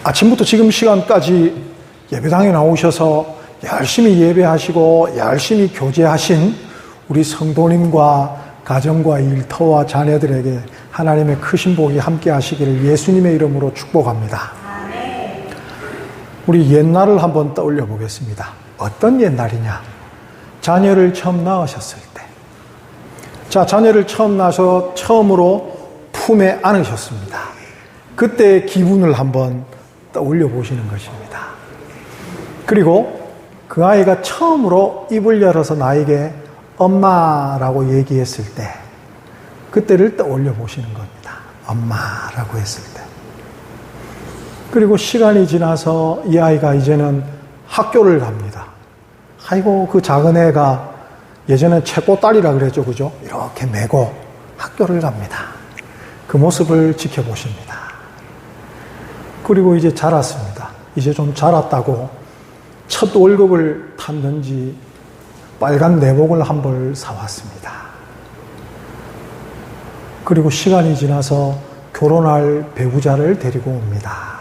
아침부터 지금 시간까지 예배당에 나오셔서 열심히 예배하시고 열심히 교제하신 우리 성도님과 가정과 일터와 자녀들에게 하나님의 크신 복이 함께 하시기를 예수님의 이름으로 축복합니다. 우리 옛날을 한번 떠올려 보겠습니다. 어떤 옛날이냐? 자녀를 처음 낳으셨을 때. 자, 자녀를 처음 낳아서 처음으로 품에 안으셨습니다. 그때의 기분을 한번 떠올려 보시는 것입니다. 그리고 그 아이가 처음으로 입을 열어서 나에게 엄마라고 얘기했을 때 그때를 떠올려 보시는 겁니다. 엄마라고 했을 때. 그리고 시간이 지나서 이 아이가 이제는 학교를 갑니다. 아이고, 그 작은 애가 예전엔 채꽃다리라 그랬죠, 그죠? 이렇게 메고 학교를 갑니다. 그 모습을 지켜보십니다. 그리고 이제 자랐습니다. 이제 좀 자랐다고 첫 월급을 탔는지 빨간 내복을 한 벌 사왔습니다. 그리고 시간이 지나서 결혼할 배우자를 데리고 옵니다.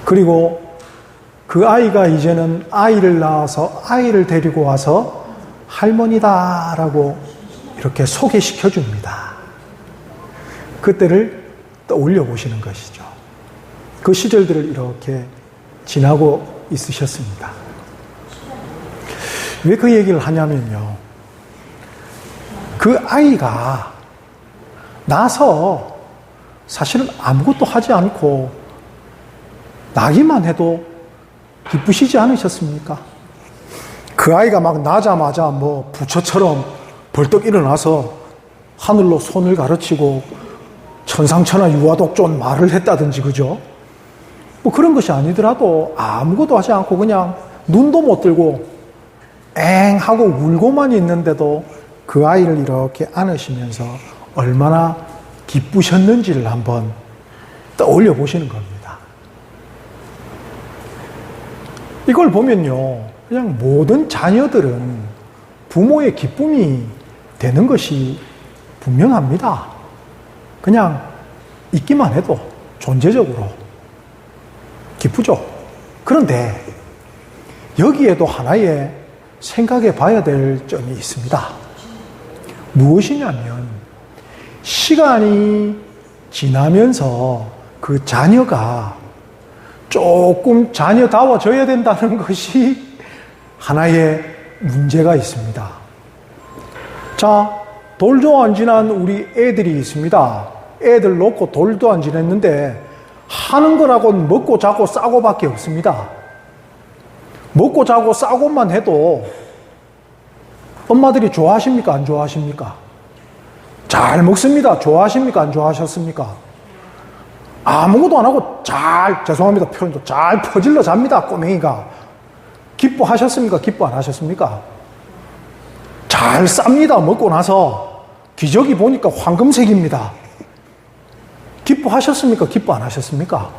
그리고 그 아이가 이제는 아이를 낳아서 아이를 데리고 와서 할머니다라고 이렇게 소개시켜 줍니다. 그때를 떠올려 보시는 것이죠. 그 시절들을 이렇게 지나고 있으셨습니다. 왜 그 얘기를 하냐면요. 그 아이가 나서 사실은 아무것도 하지 않고 나기만 해도 기쁘시지 않으셨습니까? 그 아이가 막 나자마자 뭐 부처처럼 벌떡 일어나서 하늘로 손을 가르치고 천상천하 유아독존 말을 했다든지, 그죠? 뭐 그런 것이 아니더라도 아무것도 하지 않고 그냥 눈도 못 들고 엥 하고 울고만 있는데도 그 아이를 이렇게 안으시면서 얼마나 기쁘셨는지를 한번 떠올려 보시는 겁니다. 이걸 보면요, 그냥 모든 자녀들은 부모의 기쁨이 되는 것이 분명합니다. 그냥 있기만 해도 존재적으로 기쁘죠. 그런데 여기에도 하나의 생각해 봐야 될 점이 있습니다. 무엇이냐면 시간이 지나면서 그 자녀가 조금 자녀다워져야 된다는 것이 하나의 문제가 있습니다. 자, 돌도 안 지난 우리 애들이 있습니다. 애들 놓고 돌도 안 지냈는데 하는 거라고는 먹고 자고 싸고밖에 없습니다. 먹고 자고 싸고만 해도 엄마들이 좋아하십니까? 안 좋아하십니까? 잘 먹습니다. 좋아하십니까? 안 좋아하셨습니까? 아무것도 안 하고 죄송합니다. 표현도 잘 퍼질러 잡니다. 꼬맹이가. 기뻐하셨습니까? 기뻐 안 하셨습니까? 잘 쌉니다. 먹고 나서 기저귀 보니까 황금색입니다. 기뻐하셨습니까? 기뻐 안 하셨습니까?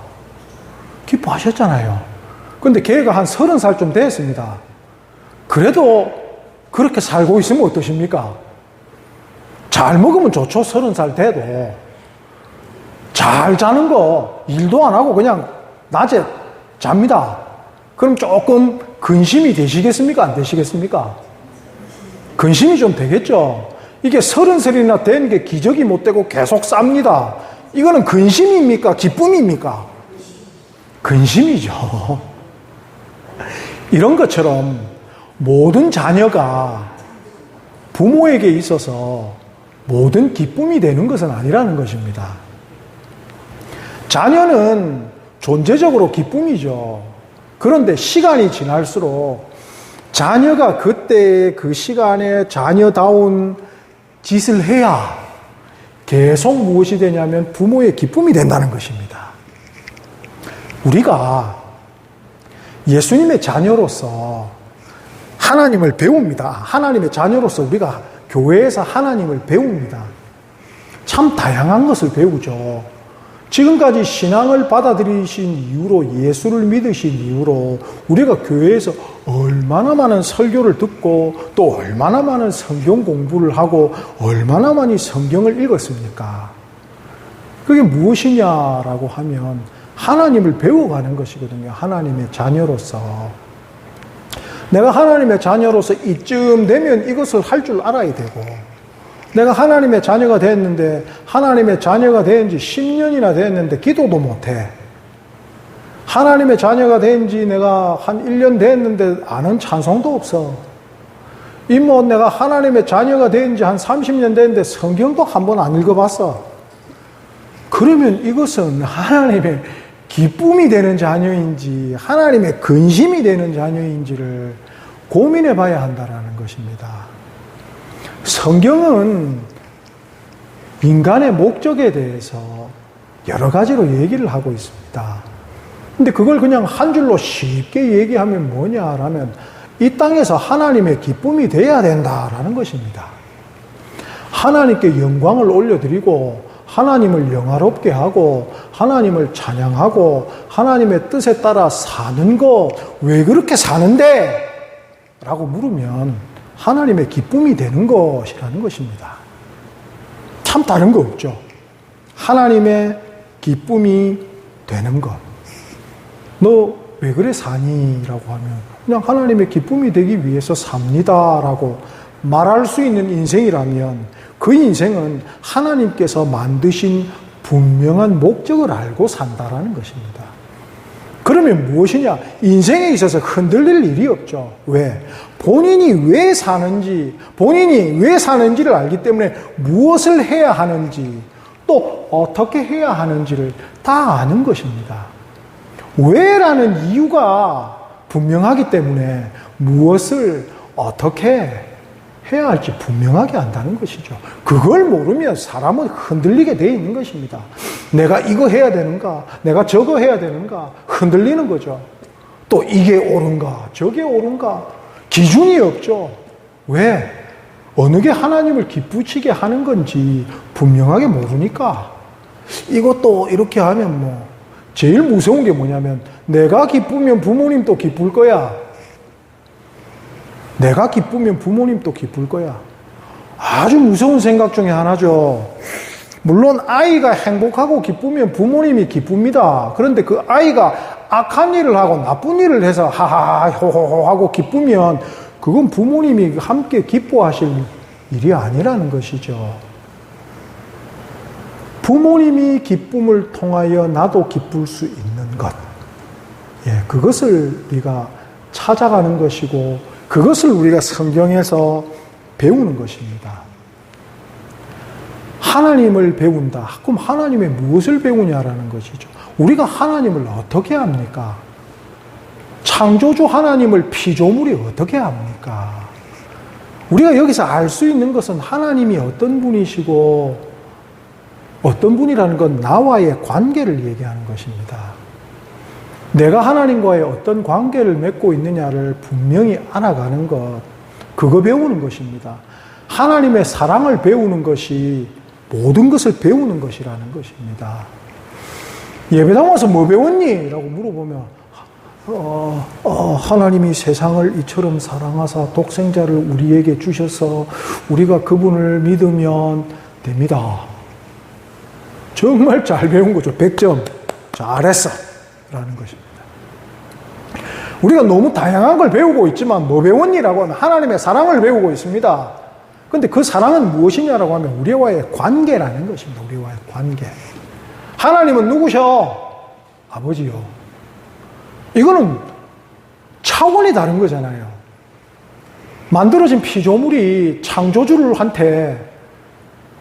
기뻐하셨잖아요. 근데 걔가 한 30살쯤 됐습니다. 그래도 그렇게 살고 있으면 어떠십니까? 잘 먹으면 좋죠. 30살 돼도. 잘 자는 거 일도 안 하고 그냥 낮에 잡니다. 그럼 조금 근심이 되시겠습니까? 안 되시겠습니까? 근심이 좀 되겠죠. 이게 30살이나 된 게 기저귀 못 대고 계속 쌉니다. 이거는 근심입니까? 기쁨입니까? 근심이죠. 이런 것처럼 모든 자녀가 부모에게 있어서 모든 기쁨이 되는 것은 아니라는 것입니다. 자녀는 존재적으로 기쁨이죠. 그런데 시간이 지날수록 자녀가 그때 그 시간에 자녀다운 짓을 해야 계속 무엇이 되냐면 부모의 기쁨이 된다는 것입니다. 우리가 예수님의 자녀로서 하나님을 배웁니다. 하나님의 자녀로서 우리가 교회에서 하나님을 배웁니다. 참 다양한 것을 배우죠. 지금까지 신앙을 받아들이신 이후로, 예수를 믿으신 이후로 우리가 교회에서 얼마나 많은 설교를 듣고 또 얼마나 많은 성경 공부를 하고 얼마나 많이 성경을 읽었습니까? 그게 무엇이냐라고 하면 하나님을 배워가는 것이거든요. 하나님의 자녀로서. 내가 하나님의 자녀로서 이쯤 되면 이것을 할 줄 알아야 되고, 내가 하나님의 자녀가 됐는데, 하나님의 자녀가 된 지 10년이나 됐는데 기도도 못해. 하나님의 자녀가 된 지 내가 한 1년 됐는데 아는 찬송도 없어. 이모, 내가 하나님의 자녀가 된 지 한 30년 됐는데 성경도 한 번 안 읽어봤어. 그러면 이것은 하나님의 기쁨이 되는 자녀인지 하나님의 근심이 되는 자녀인지를 고민해 봐야 한다는 것입니다. 성경은 인간의 목적에 대해서 여러 가지로 얘기를 하고 있습니다. 근데 그걸 그냥 한 줄로 쉽게 얘기하면 뭐냐라면 이 땅에서 하나님의 기쁨이 돼야 된다라는 것입니다. 하나님께 영광을 올려드리고 하나님을 영화롭게 하고 하나님을 찬양하고 하나님의 뜻에 따라 사는 거 왜 그렇게 사는데? 라고 물으면 하나님의 기쁨이 되는 것이라는 것입니다. 참 다른 거 없죠. 하나님의 기쁨이 되는 것. 너 왜 그래 사니? 라고 하면 그냥 하나님의 기쁨이 되기 위해서 삽니다. 라고 말할 수 있는 인생이라면 그 인생은 하나님께서 만드신 분명한 목적을 알고 산다라는 것입니다. 그러면 무엇이냐? 인생에 있어서 흔들릴 일이 없죠. 왜? 본인이 왜 사는지를 알기 때문에 무엇을 해야 하는지 또 어떻게 해야 하는지를 다 아는 것입니다. 왜라는 이유가 분명하기 때문에 무엇을 어떻게 해야 할지 분명하게 안다는 것이죠. 그걸 모르면 사람은 흔들리게 돼 있는 것입니다. 내가 이거 해야 되는가? 내가 저거 해야 되는가? 흔들리는 거죠. 또 이게 옳은가? 저게 옳은가? 기준이 없죠. 왜? 어느 게 하나님을 기쁘시게 하는 건지 분명하게 모르니까 이것도 이렇게 하면 제일 무서운 게 뭐냐면 내가 기쁘면 부모님도 기쁠 거야. 내가 기쁘면 부모님도 기쁠 거야. 아주 무서운 생각 중에 하나죠. 물론 아이가 행복하고 기쁘면 부모님이 기쁩니다. 그런데 그 아이가 악한 일을 하고 나쁜 일을 해서 하하하 호호호 하고 기쁘면 그건 부모님이 함께 기뻐하실 일이 아니라는 것이죠. 부모님이 기쁨을 통하여 나도 기쁠 수 있는 것. 그것을 우리가 찾아가는 것이고 그것을 우리가 성경에서 배우는 것입니다. 하나님을 배운다. 그럼 하나님의 무엇을 배우냐라는 것이죠. 우리가 하나님을 어떻게 합니까? 창조주 하나님을 피조물이 어떻게 합니까? 우리가 여기서 알 수 있는 것은 하나님이 어떤 분이시고 어떤 분이라는 건 나와의 관계를 얘기하는 것입니다. 내가 하나님과의 어떤 관계를 맺고 있느냐를 분명히 알아가는 것, 그거 배우는 것입니다. 하나님의 사랑을 배우는 것이 모든 것을 배우는 것이라는 것입니다. 예배당 와서 뭐 배웠니? 라고 물어보면 하나님이 세상을 이처럼 사랑하사 독생자를 우리에게 주셔서 우리가 그분을 믿으면 됩니다. 정말 잘 배운 거죠. 100점. 잘했어. 라는 것입니다. 우리가 너무 다양한 걸 배우고 있지만 뭐 배웠니라고 하면 하나님의 사랑을 배우고 있습니다. 그런데 그 사랑은 무엇이냐라고 하면 우리와의 관계라는 것입니다. 우리와의 관계. 하나님은 누구셔? 아버지요. 이거는 차원이 다른 거잖아요. 만들어진 피조물이 창조주한테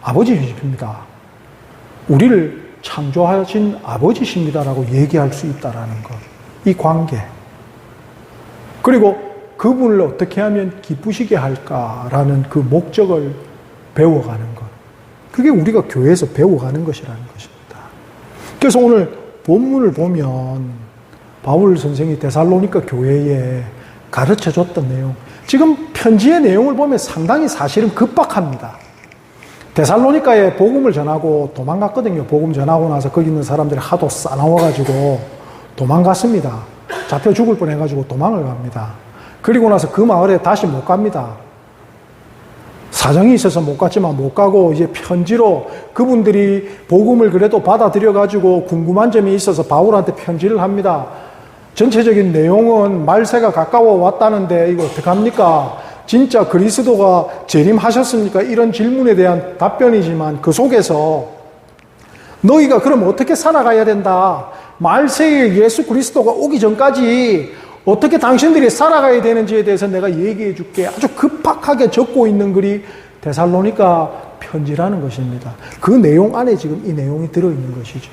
아버지십니다. 우리를 창조하신 아버지십니다라고 얘기할 수 있다라는 것. 이 관계. 그리고 그분을 어떻게 하면 기쁘시게 할까라는 그 목적을 배워가는 것. 그게 우리가 교회에서 배워가는 것이라는 것입니다. 그래서 오늘 본문을 보면 바울 선생이 데살로니가 교회에 가르쳐줬던 내용. 지금 편지의 내용을 보면 상당히 사실은 급박합니다. 데살로니가에 복음을 전하고 도망갔거든요. 복음 전하고 나서 거기 있는 사람들이 하도 싸나워가지고 도망갔습니다. 잡혀 죽을 뻔해가지고 도망을 갑니다. 그리고 나서 그 마을에 다시 못 갑니다. 사정이 있어서 못 갔지만 못 가고 이제 편지로 그분들이 복음을 그래도 받아들여 가지고 궁금한 점이 있어서 바울한테 편지를 합니다. 전체적인 내용은 말세가 가까워 왔다는데 이거 어떡합니까? 진짜 그리스도가 재림하셨습니까? 이런 질문에 대한 답변이지만 그 속에서 너희가 그럼 어떻게 살아가야 된다? 말세에 예수 그리스도가 오기 전까지 어떻게 당신들이 살아가야 되는지에 대해서 내가 얘기해 줄게. 아주 급박하게 적고 있는 글이 데살로니가 편지라는 것입니다. 그 내용 안에 지금 이 내용이 들어있는 것이죠.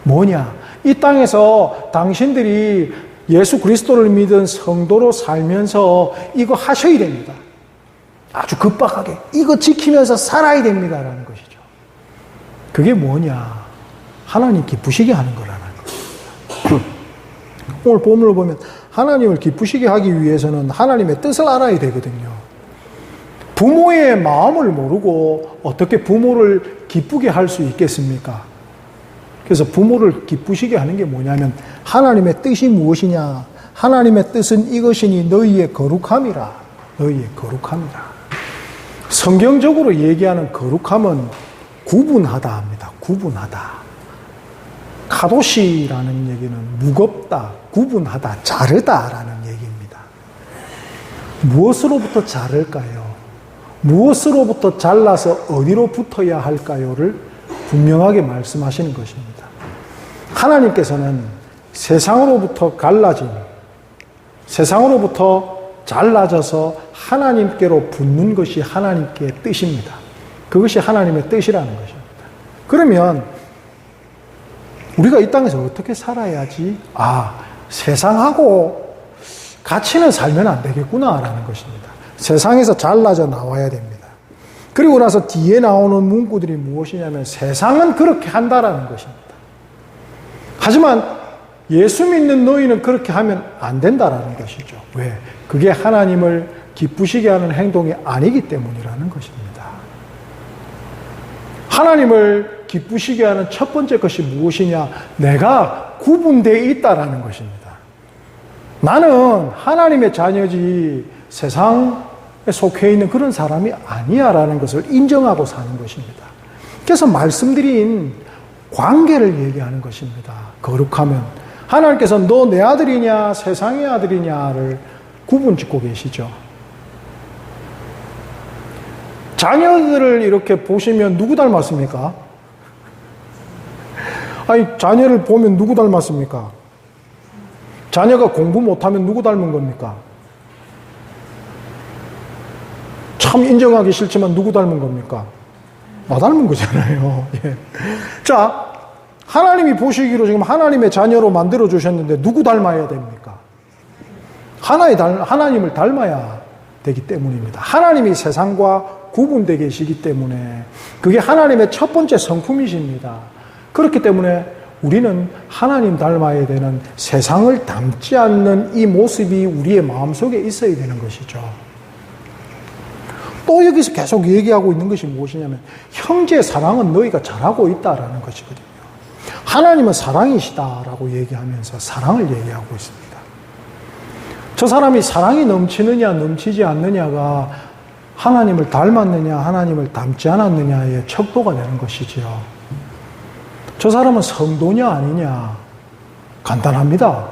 뭐냐? 이 땅에서 당신들이 예수 그리스도를 믿은 성도로 살면서 이거 하셔야 됩니다. 아주 급박하게 이거 지키면서 살아야 됩니다라는 것이죠. 그게 뭐냐? 하나님 기쁘시게 하는 거라는 거예요. 오늘 본문을 보면 하나님을 기쁘시게 하기 위해서는 하나님의 뜻을 알아야 되거든요. 부모의 마음을 모르고 어떻게 부모를 기쁘게 할 수 있겠습니까? 그래서 부모를 기쁘시게 하는 게 뭐냐면 하나님의 뜻이 무엇이냐? 하나님의 뜻은 이것이니 너희의 거룩함이라. 너희의 거룩함이라. 성경적으로 얘기하는 거룩함은 구분하다 합니다. 구분하다. 카도시라는 얘기는 무겁다, 구분하다, 자르다라는 얘기입니다. 무엇으로부터 자를까요? 무엇으로부터 잘라서 어디로 붙어야 할까요를 분명하게 말씀하시는 것입니다. 하나님께서는 세상으로부터 갈라진, 세상으로부터 잘라져서 하나님께로 붙는 것이 하나님께 뜻입니다. 그것이 하나님의 뜻이라는 것입니다. 그러면 우리가 이 땅에서 어떻게 살아야지? 세상하고 같이는 살면 안 되겠구나라는 것입니다. 세상에서 잘라져 나와야 됩니다. 그리고 나서 뒤에 나오는 문구들이 무엇이냐면 세상은 그렇게 한다라는 것입니다. 하지만 예수 믿는 너희는 그렇게 하면 안 된다라는 것이죠. 왜? 그게 하나님을 기쁘시게 하는 행동이 아니기 때문이라는 것입니다. 하나님을 기쁘시게 하는 첫 번째 것이 무엇이냐? 내가 구분되어 있다라는 것입니다. 나는 하나님의 자녀지 세상에 속해 있는 그런 사람이 아니야라는 것을 인정하고 사는 것입니다. 그래서 말씀드린 관계를 얘기하는 것입니다. 거룩하면 하나님께서 너 내 아들이냐 세상의 아들이냐를 구분짓고 계시죠. 자녀들을 이렇게 보시면 누구 닮았습니까? 자녀를 보면 누구 닮았습니까? 자녀가 공부 못하면 누구 닮은 겁니까? 참 인정하기 싫지만 누구 닮은 겁니까? 나 닮은 거잖아요. 예. 자, 하나님이 보시기로 지금 하나님의 자녀로 만들어 주셨는데 누구 닮아야 됩니까? 하나님을 닮아야 되기 때문입니다. 하나님이 세상과 구분되어 계시기 때문에 그게 하나님의 첫 번째 성품이십니다. 그렇기 때문에 우리는 하나님 닮아야 되는 세상을 닮지 않는 이 모습이 우리의 마음속에 있어야 되는 것이죠. 또 여기서 계속 얘기하고 있는 것이 무엇이냐면 형제 사랑은 너희가 잘하고 있다라는 것이거든요. 하나님은 사랑이시다라고 얘기하면서 사랑을 얘기하고 있습니다. 저 사람이 사랑이 넘치느냐 넘치지 않느냐가 하나님을 닮았느냐 하나님을 닮지 않았느냐의 척도가 되는 것이지요. 저 사람은 성도냐 아니냐 간단합니다.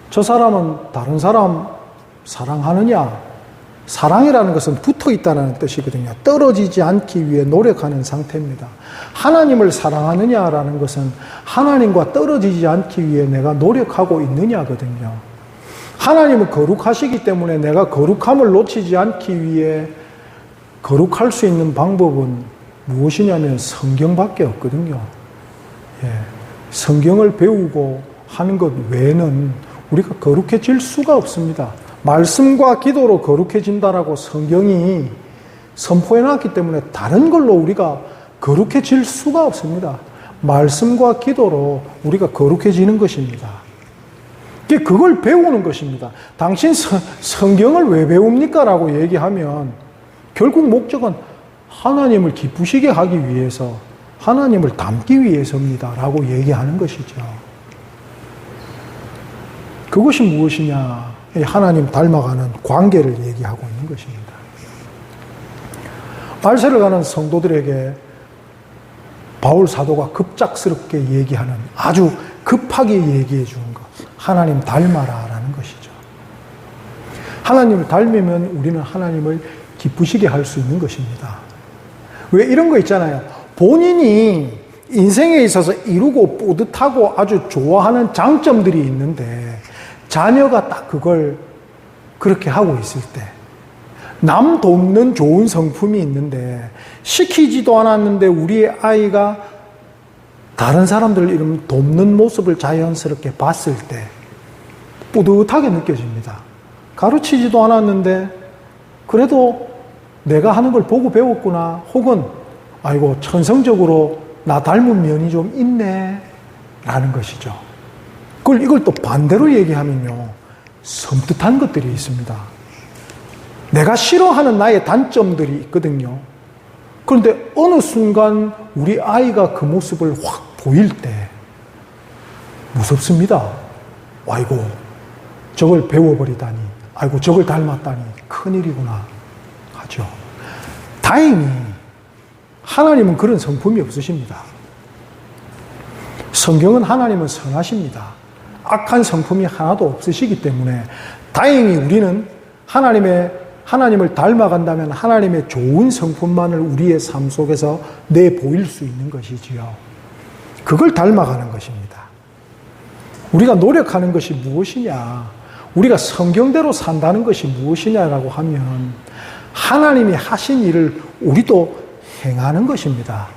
저 사람은 다른 사람 사랑하느냐? 사랑이라는 것은 붙어 있다는 뜻이거든요. 떨어지지 않기 위해 노력하는 상태입니다. 하나님을 사랑하느냐라는 것은 하나님과 떨어지지 않기 위해 내가 노력하고 있느냐거든요. 하나님은 거룩하시기 때문에 내가 거룩함을 놓치지 않기 위해 거룩할 수 있는 방법은 무엇이냐면 성경밖에 없거든요. 예, 성경을 배우고 하는 것 외에는 우리가 거룩해질 수가 없습니다. 말씀과 기도로 거룩해진다라고 성경이 선포해놨기 때문에 다른 걸로 우리가 거룩해질 수가 없습니다. 말씀과 기도로 우리가 거룩해지는 것입니다. 그걸 배우는 것입니다. 당신 성경을 왜 배웁니까? 라고 얘기하면 결국 목적은 하나님을 기쁘시게 하기 위해서 하나님을 닮기 위해서입니다. 라고 얘기하는 것이죠. 그것이 무엇이냐? 하나님 닮아가는 관계를 얘기하고 있는 것입니다. 달새를 가는 성도들에게 바울 사도가 급작스럽게 얘기하는, 아주 급하게 얘기해 주는 것. 하나님 닮아라라는 것이죠. 하나님을 닮으면 우리는 하나님을 기쁘시게 할 수 있는 것입니다. 왜 이런 거 있잖아요. 본인이 인생에 있어서 이루고 뿌듯하고 아주 좋아하는 장점들이 있는데 자녀가 딱 그걸 그렇게 하고 있을 때, 남 돕는 좋은 성품이 있는데 시키지도 않았는데 우리 아이가 다른 사람들을 이런 돕는 모습을 자연스럽게 봤을 때 뿌듯하게 느껴집니다. 가르치지도 않았는데 그래도 내가 하는 걸 보고 배웠구나, 혹은 아이고 천성적으로 나 닮은 면이 좀 있네 라는 것이죠. 이걸 또 반대로 얘기하면요, 섬뜩한 것들이 있습니다. 내가 싫어하는 나의 단점들이 있거든요. 그런데 어느 순간 우리 아이가 그 모습을 확 보일 때 무섭습니다. 아이고 저걸 배워버리다니, 아이고 저걸 닮았다니 큰일이구나 하죠. 다행히 하나님은 그런 성품이 없으십니다. 성경은 하나님은 선하십니다. 악한 성품이 하나도 없으시기 때문에 다행히 우리는 하나님을 닮아간다면 하나님의 좋은 성품만을 우리의 삶 속에서 내보일 수 있는 것이지요. 그걸 닮아가는 것입니다. 우리가 노력하는 것이 무엇이냐, 우리가 성경대로 산다는 것이 무엇이냐라고 하면 하나님이 하신 일을 우리도 행하는 것입니다.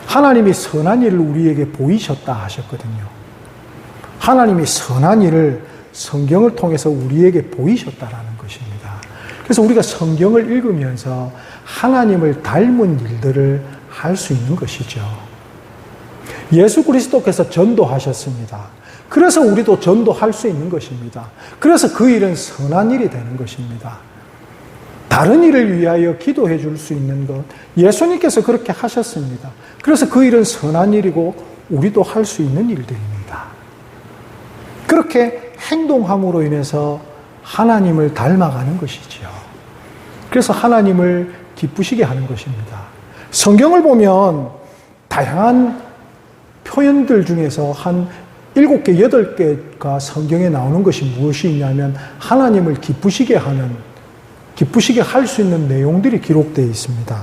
하나님이 선한 일을 우리에게 보이셨다 하셨거든요. 하나님이 선한 일을 성경을 통해서 우리에게 보이셨다라는 것입니다. 그래서 우리가 성경을 읽으면서 하나님을 닮은 일들을 할 수 있는 것이죠. 예수 그리스도께서 전도하셨습니다. 그래서 우리도 전도할 수 있는 것입니다. 그래서 그 일은 선한 일이 되는 것입니다. 다른 일을 위하여 기도해 줄 수 있는 것, 예수님께서 그렇게 하셨습니다. 그래서 그 일은 선한 일이고 우리도 할 수 있는 일들입니다. 그렇게 행동함으로 인해서 하나님을 닮아가는 것이지요. 그래서 하나님을 기쁘시게 하는 것입니다. 성경을 보면 다양한 표현들 중에서 한 7개, 8개가 성경에 나오는 것이 무엇이 있냐면 하나님을 기쁘시게 할 수 있는 내용들이 기록되어 있습니다.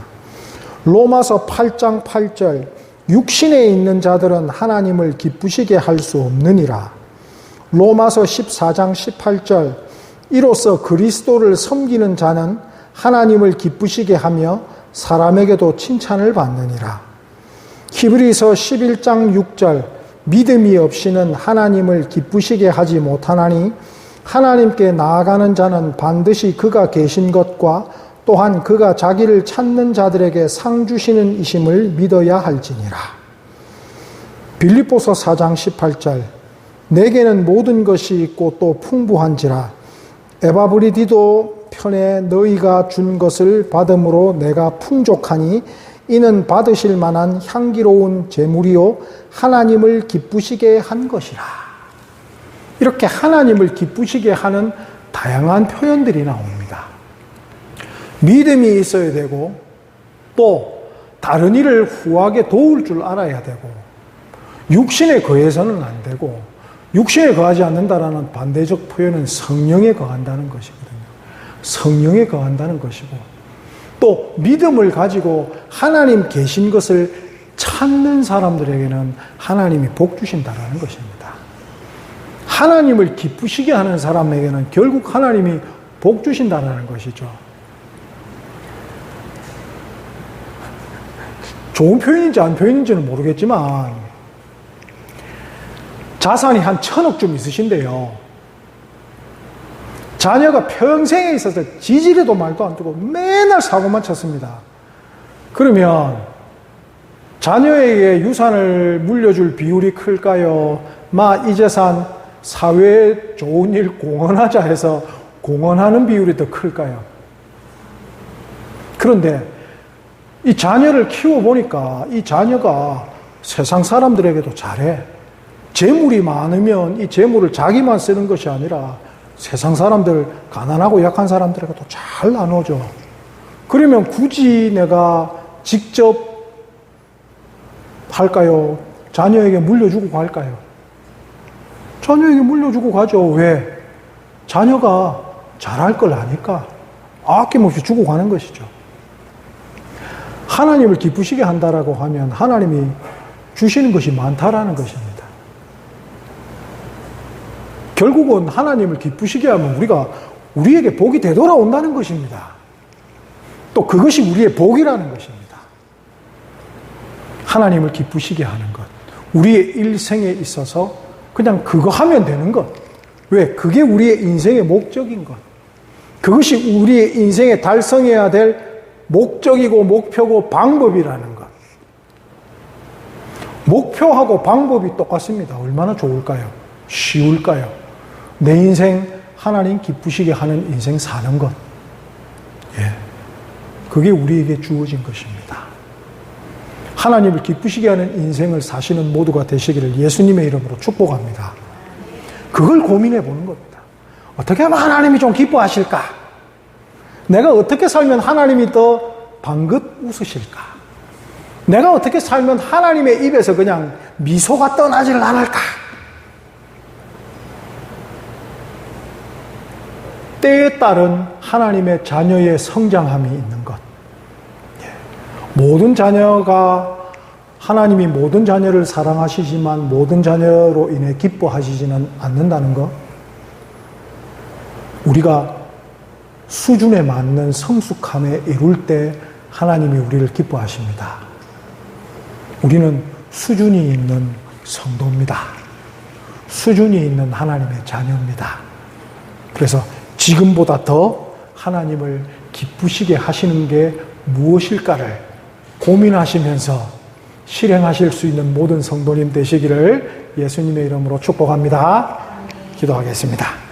로마서 8장 8절, 육신에 있는 자들은 하나님을 기쁘시게 할 수 없느니라. 로마서 14장 18절, 이로써 그리스도를 섬기는 자는 하나님을 기쁘시게 하며 사람에게도 칭찬을 받느니라. 히브리서 11장 6절, 믿음이 없이는 하나님을 기쁘시게 하지 못하나니 하나님께 나아가는 자는 반드시 그가 계신 것과 또한 그가 자기를 찾는 자들에게 상 주시는 이심을 믿어야 할지니라. 빌립보서 4장 18절, 내게는 모든 것이 있고 또 풍부한지라. 에바브리디도 편에 너희가 준 것을 받음으로 내가 풍족하니 이는 받으실 만한 향기로운 제물이요 하나님을 기쁘시게 한 것이라. 이렇게 하나님을 기쁘시게 하는 다양한 표현들이 나옵니다. 믿음이 있어야 되고 또 다른 일을 후하게 도울 줄 알아야 되고 육신에 거해서는 안 되고 육신에 거하지 않는다라는 반대적 표현은 성령에 거한다는 것이거든요. 성령에 거한다는 것이고 또 믿음을 가지고 하나님 계신 것을 찾는 사람들에게는 하나님이 복 주신다라는 것입니다. 하나님을 기쁘시게 하는 사람에게는 결국 하나님이 복 주신다라는 것이죠. 좋은 표현인지 안 표현인지는 모르겠지만 자산이 한 1,000억쯤 있으신데요. 자녀가 평생에 있어서 지지리도 말도 안 듣고 맨날 사고만 쳤습니다. 그러면 자녀에게 유산을 물려줄 비율이 클까요? 이 재산 사회에 좋은 일 공헌하자 해서 공헌하는 비율이 더 클까요? 그런데 이 자녀를 키워보니까 이 자녀가 세상 사람들에게도 잘해. 재물이 많으면 이 재물을 자기만 쓰는 것이 아니라 세상 사람들, 가난하고 약한 사람들에게도 잘 나눠줘. 그러면 굳이 내가 직접 할까요? 자녀에게 물려주고 갈까요? 자녀에게 물려주고 가죠. 왜? 자녀가 잘할 걸 아니까 아낌없이 주고 가는 것이죠. 하나님을 기쁘시게 한다라고 하면 하나님이 주시는 것이 많다라는 것입니다. 결국은 하나님을 기쁘시게 하면 우리에게 복이 되돌아온다는 것입니다. 또 그것이 우리의 복이라는 것입니다. 하나님을 기쁘시게 하는 것. 우리의 일생에 있어서 그냥 그거 하면 되는 것. 왜? 그게 우리의 인생의 목적인 것. 그것이 우리의 인생에 달성해야 될 목적이고 목표고 방법이라는 것. 목표하고 방법이 똑같습니다. 얼마나 좋을까요? 쉬울까요? 내 인생 하나님 기쁘시게 하는 인생 사는 것. 예. 그게 우리에게 주어진 것입니다. 하나님을 기쁘시게 하는 인생을 사시는 모두가 되시기를 예수님의 이름으로 축복합니다. 그걸 고민해 보는 겁니다. 어떻게 하면 하나님이 좀 기뻐하실까? 내가 어떻게 살면 하나님이 더 방긋 웃으실까? 내가 어떻게 살면 하나님의 입에서 그냥 미소가 떠나질 않을까? 때에 따른 하나님의 자녀의 성장함이 있는 것. 모든 자녀가 하나님이 모든 자녀를 사랑하시지만 모든 자녀로 인해 기뻐하시지는 않는다는 것. 우리가 수준에 맞는 성숙함에 이룰 때 하나님이 우리를 기뻐하십니다. 우리는 수준이 있는 성도입니다. 수준이 있는 하나님의 자녀입니다. 그래서 지금보다 더 하나님을 기쁘시게 하시는 게 무엇일까를 고민하시면서 실행하실 수 있는 모든 성도님 되시기를 예수님의 이름으로 축복합니다. 기도하겠습니다.